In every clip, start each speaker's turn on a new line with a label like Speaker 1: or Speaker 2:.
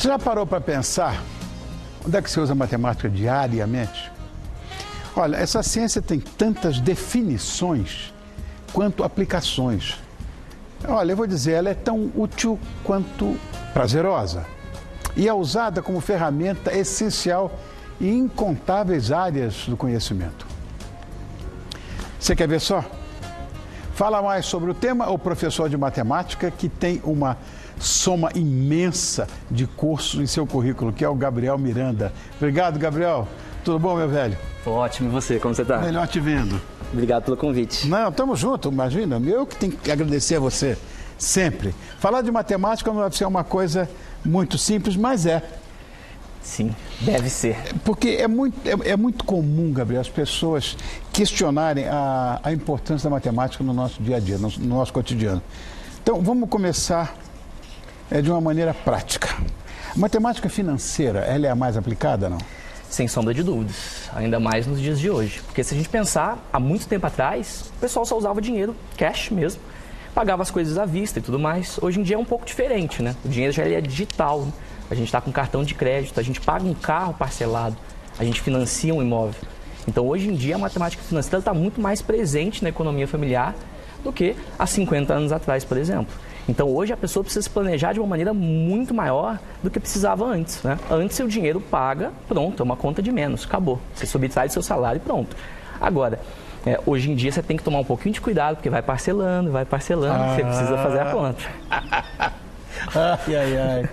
Speaker 1: Você já parou para pensar onde é que você usa matemática diariamente? Olha, essa ciência tem tantas definições quanto aplicações. Olha, eu vou dizer, ela é tão útil quanto prazerosa e é usada como ferramenta essencial em incontáveis áreas do conhecimento. Você quer ver só? Fala mais sobre o tema o professor de matemática que tem uma soma imensa de cursos em seu currículo, que é o Gabriel Miranda. Obrigado, Gabriel. Tudo bom, meu velho?
Speaker 2: Ótimo, e você? Como você está?
Speaker 1: Melhor te vendo.
Speaker 2: Obrigado pelo convite.
Speaker 1: Não, estamos juntos, imagina. Eu que tenho que agradecer a você sempre. Falar de matemática não deve ser uma coisa muito simples, mas é.
Speaker 2: Sim, deve ser.
Speaker 1: Porque é muito comum, Gabriel, as pessoas questionarem a importância da matemática no nosso dia a dia, no nosso cotidiano. Então, vamos começar de uma maneira prática. A matemática financeira, ela é a mais aplicada, não?
Speaker 2: Sem sombra de dúvidas, ainda mais nos dias de hoje. Porque se a gente pensar, há muito tempo atrás, o pessoal só usava dinheiro, cash mesmo, pagava as coisas à vista e tudo mais. Hoje em dia é um pouco diferente, né? O dinheiro já é digital, né? A gente está com cartão de crédito, a gente paga um carro parcelado, a gente financia um imóvel. Então, hoje em dia, a matemática financeira está muito mais presente na economia familiar do que há 50 anos atrás, por exemplo. Então, hoje, a pessoa precisa se planejar de uma maneira muito maior do que precisava antes, né? Antes, o dinheiro paga, pronto, é uma conta de menos, acabou. Você subtrai do seu salário e pronto. Agora, hoje em dia, você tem que tomar um pouquinho de cuidado, porque vai parcelando, você precisa fazer a conta.
Speaker 1: Ai.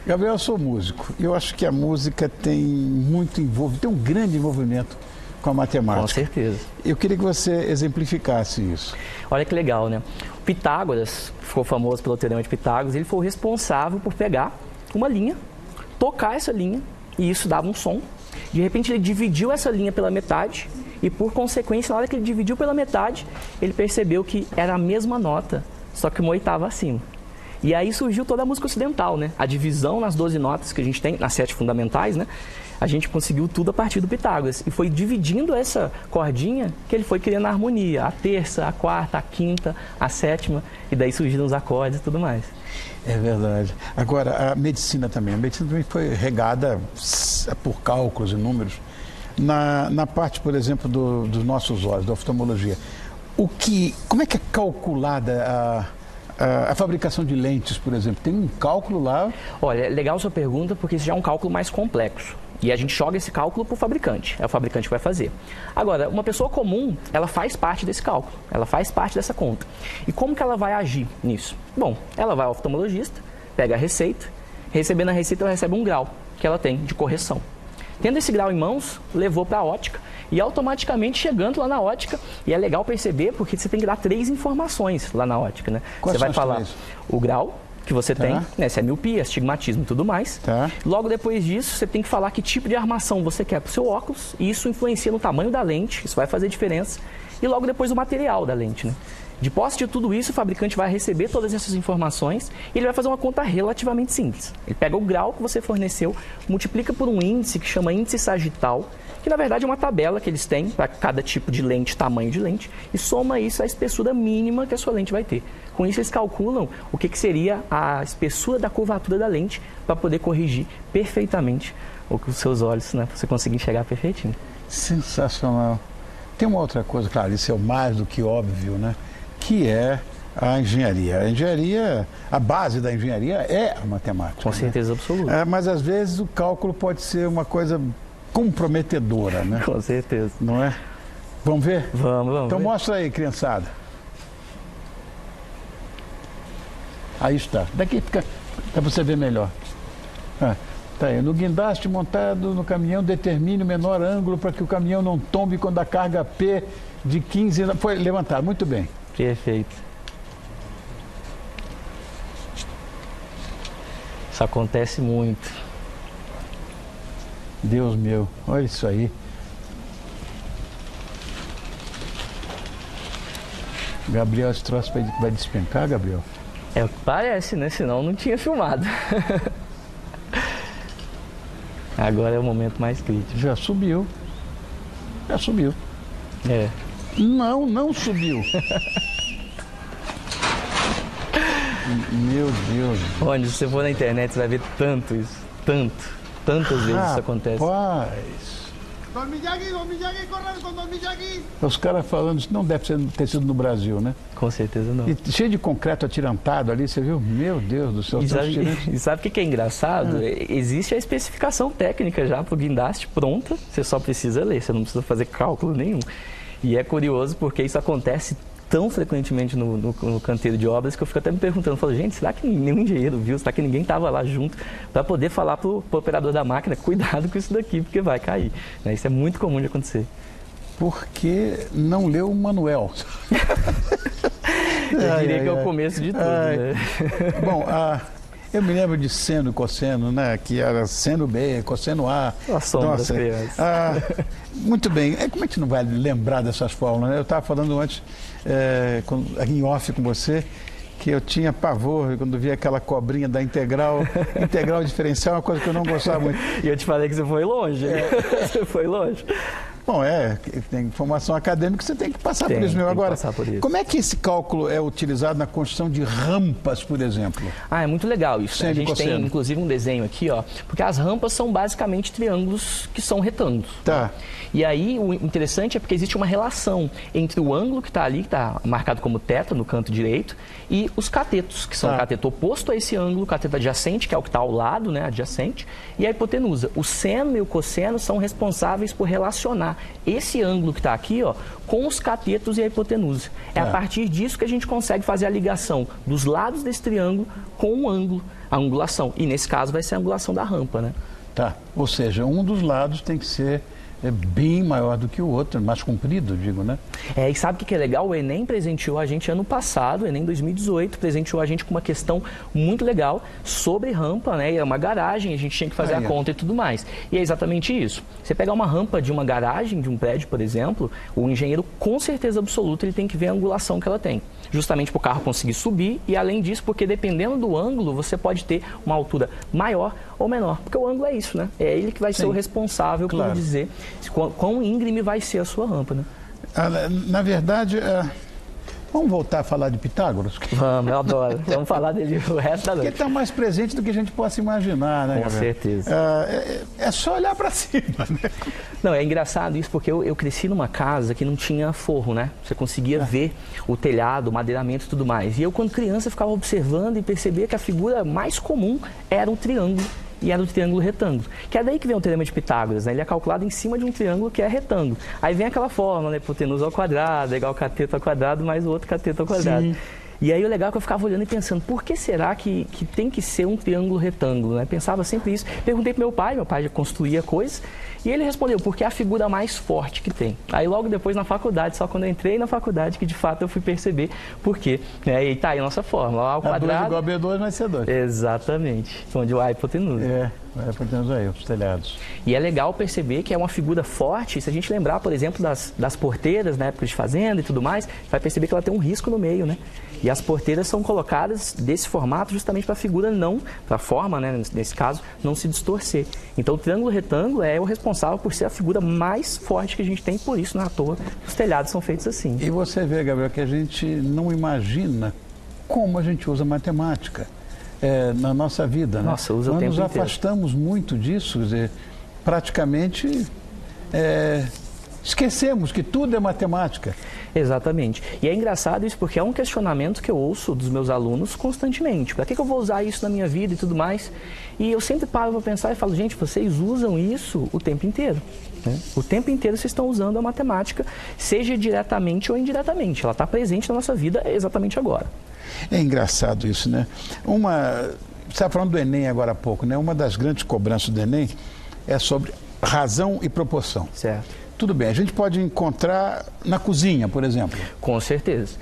Speaker 1: Gabriel, eu sou músico. Eu acho que a música tem um grande envolvimento com a matemática.
Speaker 2: Com certeza.
Speaker 1: Eu queria que você exemplificasse isso.
Speaker 2: Olha que legal, né? O Pitágoras, ficou famoso pelo Teorema de Pitágoras, ele foi o responsável por pegar uma linha, tocar essa linha, e isso dava um som. De repente, ele dividiu essa linha pela metade, e por consequência, na hora que ele dividiu pela metade, ele percebeu que era a mesma nota, só que uma oitava acima. E aí surgiu toda a música ocidental, né? A divisão nas 12 notas que a gente tem, nas 7 fundamentais, né? A gente conseguiu tudo a partir do Pitágoras. E foi dividindo essa cordinha que ele foi criando a harmonia. A terça, a quarta, a quinta, a sétima. E daí surgiram os acordes e tudo mais.
Speaker 1: É verdade. Agora, a medicina também. A medicina também foi regada por cálculos e números. Na parte, por exemplo, dos nossos olhos, da oftalmologia. Como é que é calculada a fabricação de lentes, por exemplo? Tem um cálculo lá?
Speaker 2: Olha, é legal a sua pergunta, porque isso já é um cálculo mais complexo. E a gente joga esse cálculo para o fabricante. É o fabricante que vai fazer. Agora, uma pessoa comum, ela faz parte desse cálculo. Ela faz parte dessa conta. E como que ela vai agir nisso? Bom, ela vai ao oftalmologista, pega a receita. Recebendo a receita, ela recebe um grau que ela tem de correção. Tendo esse grau em mãos, levou para a ótica. E automaticamente chegando lá na ótica, e é legal perceber porque você tem que dar 3 informações lá na ótica, né?
Speaker 1: Quais
Speaker 2: você vai falar
Speaker 1: 3?
Speaker 2: O grau que você tem, né? Se é miopia, astigmatismo e tudo mais. Logo depois disso, você tem que falar que tipo de armação você quer para o seu óculos, e isso influencia no tamanho da lente, isso vai fazer diferença. E logo depois o material da lente, né? De posse de tudo isso, o fabricante vai receber todas essas informações e ele vai fazer uma conta relativamente simples. Ele pega o grau que você forneceu, multiplica por um índice que chama índice sagital, que na verdade é uma tabela que eles têm para cada tipo de lente, tamanho de lente, e soma isso à espessura mínima que a sua lente vai ter. Com isso eles calculam o que seria a espessura da curvatura da lente para poder corrigir perfeitamente os seus olhos, né? Para você conseguir enxergar perfeitinho.
Speaker 1: Sensacional. Tem uma outra coisa, claro, isso é o mais do que óbvio, né? Que é a engenharia. A engenharia, a base da engenharia é a matemática.
Speaker 2: Com certeza absoluta.
Speaker 1: Mas às vezes o cálculo pode ser uma coisa comprometedora, né?
Speaker 2: Com certeza.
Speaker 1: Não é? Vamos ver?
Speaker 2: Vamos
Speaker 1: Então
Speaker 2: ver.
Speaker 1: mostra aí, criançada. Aí está. Daqui fica para você ver melhor. Tá aí. No guindaste montado no caminhão, determine o menor ângulo para que o caminhão não tombe quando a carga P de 15... Foi levantado. Muito bem.
Speaker 2: Perfeito. Isso acontece muito.
Speaker 1: Deus meu, olha isso aí. Gabriel, esse troço vai despencar, Gabriel?
Speaker 2: É o que parece, né? Senão não tinha filmado. Agora é o momento mais crítico.
Speaker 1: Já subiu. Não subiu. Meu Deus.
Speaker 2: Onde, se você for na internet, você vai ver tanto isso. Tantas vezes isso acontece.
Speaker 1: Rapaz.
Speaker 3: Don Miyagi, corran com Don Miyagi.
Speaker 1: Os caras falando, isso não deve ter sido no Brasil, né?
Speaker 2: Com certeza não.
Speaker 1: E cheio de concreto atirantado ali, você viu? Meu Deus do céu.
Speaker 2: E sabe o que é engraçado? Existe a especificação técnica já para o guindaste pronta, você só precisa ler, você não precisa fazer cálculo nenhum. E é curioso porque isso acontece tão frequentemente no canteiro de obras que eu fico até me perguntando, falo, gente, será que nenhum engenheiro viu? Será que ninguém estava lá junto para poder falar para o operador da máquina, cuidado com isso daqui, porque vai cair. Né? Isso é muito comum de acontecer.
Speaker 1: Porque não leu o manual.
Speaker 2: Eu diria que é o começo de tudo. Né?
Speaker 1: Bom, eu me lembro de seno e cosseno, né? Que era seno B, cosseno A.
Speaker 2: A sombra das crianças.
Speaker 1: Muito bem. Como é que você não vai lembrar dessas fórmulas? Né? Eu estava falando antes, em off com você, que eu tinha pavor quando via aquela cobrinha da integral. Integral diferencial é uma coisa que eu não gostava muito.
Speaker 2: E eu te falei que você foi longe. Você foi longe.
Speaker 1: Bom, tem formação acadêmica, você tem que passar por isso mesmo. Agora, como é que esse cálculo é utilizado na construção de rampas, por exemplo?
Speaker 2: É muito legal isso. Né? A gente tem, inclusive, um desenho aqui, ó, porque as rampas são basicamente triângulos que são retângulos.
Speaker 1: Tá.
Speaker 2: E aí, o interessante é porque existe uma relação entre o ângulo que está ali, que está marcado como θ no canto direito, e os catetos, que são o cateto oposto a esse ângulo, o cateto adjacente, que é o que está ao lado, né, adjacente, e a hipotenusa. O seno e o cosseno são responsáveis por relacionar esse ângulo que está aqui, ó, com os catetos e a hipotenusa. É a partir disso que a gente consegue fazer a ligação dos lados desse triângulo com o ângulo, a angulação. E nesse caso vai ser a angulação da rampa, né?
Speaker 1: Tá. Ou seja, um dos lados tem que ser bem maior do que o outro, mais comprido, digo, né?
Speaker 2: E sabe o que é legal? O Enem presenteou a gente ano passado, o Enem 2018, presenteou a gente com uma questão muito legal sobre rampa, né? É uma garagem, a gente tinha que fazer a conta e tudo mais. E é exatamente isso. Você pegar uma rampa de uma garagem, de um prédio, por exemplo, o engenheiro, com certeza absoluta, ele tem que ver a angulação que ela tem. Justamente para o carro conseguir subir e, além disso, porque dependendo do ângulo, você pode ter uma altura maior ou menor. Porque o ângulo é isso, né? É ele que vai ser o responsável por dizer quão íngreme vai ser a sua rampa, né?
Speaker 1: Na verdade, vamos voltar a falar de Pitágoras?
Speaker 2: Vamos, eu adoro. Vamos falar dele o resto da noite.
Speaker 1: Porque está mais presente do que a gente possa imaginar, né?
Speaker 2: Com certeza.
Speaker 1: É só olhar para cima, né?
Speaker 2: Não, é engraçado isso porque eu cresci numa casa que não tinha forro, né? Você conseguia ver o telhado, o madeiramento e tudo mais. E eu, quando criança, ficava observando e percebia que a figura mais comum era um triângulo. E era o triângulo retângulo. Que é daí que vem o teorema de Pitágoras, né? Ele é calculado em cima de um triângulo que é retângulo. Aí vem aquela fórmula, né? Hipotenusa ao quadrado, é igual cateto ao quadrado, mais o outro cateto ao quadrado. Sim. E aí o legal é que eu ficava olhando e pensando, por que será que tem que ser um triângulo retângulo, né? Pensava sempre isso. Perguntei pro meu pai já construía coisas, e ele respondeu, porque é a figura mais forte que tem. Aí logo depois na faculdade, só quando eu entrei na faculdade, que de fato eu fui perceber por quê. Né? E tá aí a nossa fórmula. Ao quadrado...
Speaker 1: 2 igual a B2 vai ser 2.
Speaker 2: Exatamente. Onde o A é hipotenusa.
Speaker 1: A hipotenusa aí, os telhados.
Speaker 2: E é legal perceber que é uma figura forte, se a gente lembrar, por exemplo, das porteiras na época de fazenda e tudo mais, vai perceber que ela tem um risco no meio, né? E as porteiras são colocadas desse formato justamente para a figura para a forma, né, nesse caso, não se distorcer. Então o triângulo retângulo é o responsável por ser a figura mais forte que a gente tem, por isso, não é à toa, os telhados são feitos assim.
Speaker 1: E você vê, Gabriel, que a gente não imagina como a gente usa matemática na nossa vida.
Speaker 2: Nossa,
Speaker 1: né?
Speaker 2: usa o tempo inteiro.
Speaker 1: Nós nos afastamos muito disso, quer dizer, praticamente esquecemos que tudo é matemática.
Speaker 2: Exatamente. E é engraçado isso porque é um questionamento que eu ouço dos meus alunos constantemente. Para que eu vou usar isso na minha vida e tudo mais? E eu sempre paro para pensar e falo, gente, vocês usam isso o tempo inteiro. Né? O tempo inteiro vocês estão usando a matemática, seja diretamente ou indiretamente. Ela está presente na nossa vida exatamente agora.
Speaker 1: É engraçado isso, né? Você estava falando do Enem agora há pouco, né? Uma das grandes cobranças do Enem é sobre razão e proporção.
Speaker 2: Certo.
Speaker 1: Tudo bem, a gente pode encontrar na cozinha, por exemplo.
Speaker 2: Com certeza.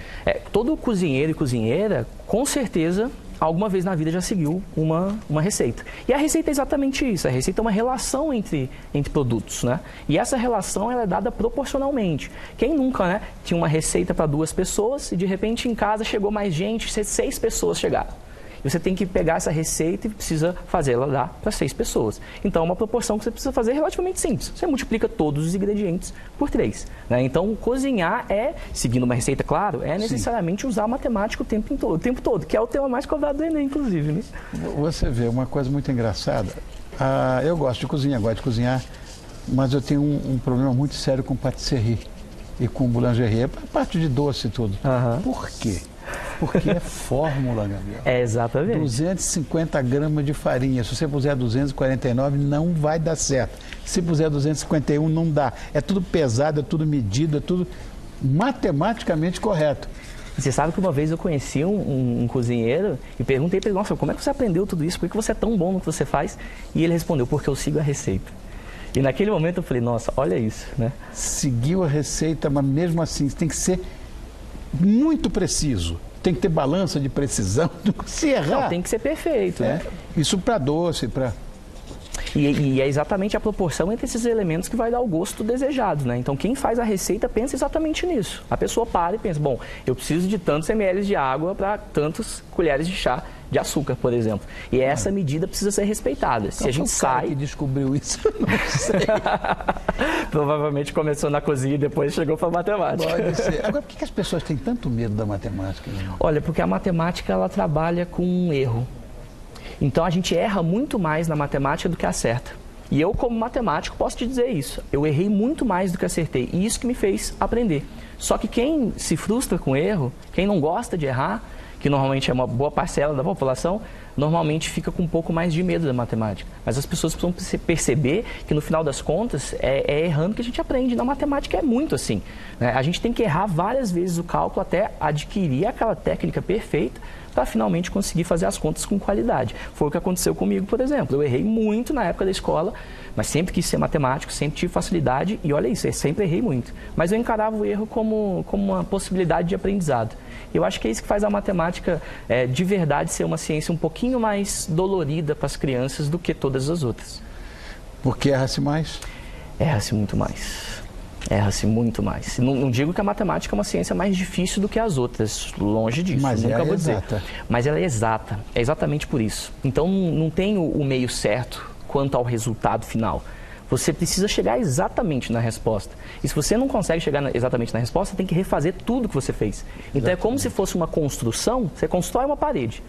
Speaker 2: Todo cozinheiro e cozinheira, com certeza, alguma vez na vida já seguiu uma receita. E a receita é exatamente isso. A receita é uma relação entre produtos, né? E essa relação ela é dada proporcionalmente. Quem nunca, né, tinha uma receita para 2 pessoas e de repente em casa chegou mais gente, 6 pessoas chegaram. E você tem que pegar essa receita e precisa fazer ela dar para 6 pessoas. Então, é uma proporção que você precisa fazer relativamente simples. Você multiplica todos os ingredientes por 3. Né? Então, cozinhar seguindo uma receita, claro, necessariamente usar matemática o tempo todo, que é o tema mais cobrado do Enem, inclusive. Né?
Speaker 1: Você vê uma coisa muito engraçada. Eu gosto de cozinhar, mas eu tenho um problema muito sério com patisserie e com boulangerie, a parte de doce e tudo. Por quê? Porque é fórmula, Gabriel.
Speaker 2: Exatamente.
Speaker 1: 250 gramas de farinha. Se você puser 249, não vai dar certo. Se puser 251, não dá. É tudo pesado, é tudo medido, é tudo matematicamente correto.
Speaker 2: Você sabe que uma vez eu conheci um cozinheiro e perguntei para ele, nossa, como é que você aprendeu tudo isso? Por que você é tão bom no que você faz? E ele respondeu, porque eu sigo a receita. E naquele momento eu falei, nossa, olha isso, né?
Speaker 1: Seguiu a receita, mas mesmo assim, tem que ser muito preciso. Tem que ter balança de precisão. Se errar...
Speaker 2: Não, tem que ser perfeito, né?
Speaker 1: Isso para doce, para...
Speaker 2: E é exatamente a proporção entre esses elementos que vai dar o gosto desejado, né? Então, quem faz a receita pensa exatamente nisso. A pessoa para e pensa, bom, eu preciso de tantos ml de água para tantas colheres de chá de açúcar, por exemplo. E essa medida precisa ser respeitada. Se a gente sai...
Speaker 1: que descobriu isso, eu não sei.
Speaker 2: Provavelmente começou na cozinha e depois chegou para a matemática.
Speaker 1: Pode ser. Agora, por que as pessoas têm tanto medo da matemática?
Speaker 2: Olha, porque a matemática, ela trabalha com um erro. Então, a gente erra muito mais na matemática do que acerta. E eu, como matemático, posso te dizer isso. Eu errei muito mais do que acertei. E isso que me fez aprender. Só que quem se frustra com erro, quem não gosta de errar, que normalmente é uma boa parcela da população, normalmente fica com um pouco mais de medo da matemática. Mas as pessoas precisam perceber que, no final das contas, é errando que a gente aprende. Na matemática é muito assim, né? A gente tem que errar várias vezes o cálculo até adquirir aquela técnica perfeita para finalmente conseguir fazer as contas com qualidade. Foi o que aconteceu comigo, por exemplo. Eu errei muito na época da escola, mas sempre quis ser matemático, sempre tive facilidade e olha isso, eu sempre errei muito. Mas eu encarava o erro como uma possibilidade de aprendizado. Eu acho que é isso que faz a matemática de verdade ser uma ciência um pouquinho mais dolorida para as crianças do que todas as outras.
Speaker 1: Porque erra-se mais?
Speaker 2: Erra-se muito mais. Erra-se muito mais. Não digo que a matemática é uma ciência mais difícil do que as outras, longe disso,
Speaker 1: mas
Speaker 2: nunca vou dizer.
Speaker 1: Exata.
Speaker 2: Mas ela é exata, é exatamente por isso. Então não tem o meio certo quanto ao resultado final. Você precisa chegar exatamente na resposta. E se você não consegue chegar exatamente na resposta, você tem que refazer tudo que você fez. Então é como se fosse uma construção, você constrói uma parede.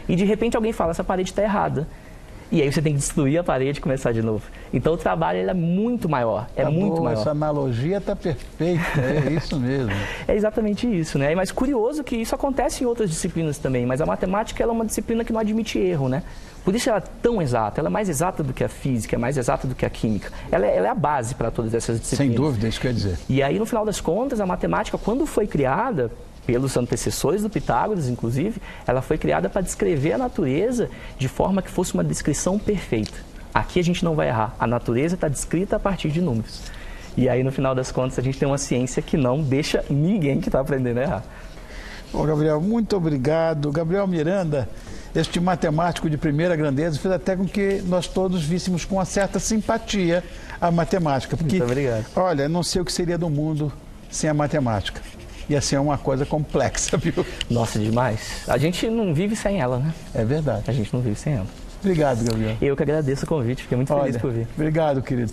Speaker 2: E de repente alguém fala, essa parede está errada. E aí você tem que destruir a parede e começar de novo. Então o trabalho ele é muito maior, muito maior.
Speaker 1: Essa analogia está perfeita, é isso mesmo.
Speaker 2: É exatamente isso, né? Mas curioso que isso acontece em outras disciplinas também, mas a matemática ela é uma disciplina que não admite erro, né? Por isso ela é tão exata, ela é mais exata do que a física, é mais exata do que a química. Ela é a base para todas essas disciplinas.
Speaker 1: Sem dúvida, isso quer dizer.
Speaker 2: E aí, no final das contas, a matemática, quando foi criada, pelos antecessores do Pitágoras, inclusive, ela foi criada para descrever a natureza de forma que fosse uma descrição perfeita. Aqui a gente não vai errar. A natureza está descrita a partir de números. E aí, no final das contas, a gente tem uma ciência que não deixa ninguém que está aprendendo a errar.
Speaker 1: Bom, Gabriel, muito obrigado. Gabriel Miranda, este matemático de primeira grandeza, fez até com que nós todos víssemos com uma certa simpatia a matemática. Porque,
Speaker 2: muito obrigado.
Speaker 1: Olha, não sei o que seria do mundo sem a matemática. E assim é uma coisa complexa, viu?
Speaker 2: Nossa, demais. A gente não vive sem ela, né?
Speaker 1: É verdade.
Speaker 2: A gente não vive sem ela.
Speaker 1: Obrigado, Gabriel.
Speaker 2: Eu que agradeço o convite, fiquei muito feliz por vir.
Speaker 1: Obrigado, querido.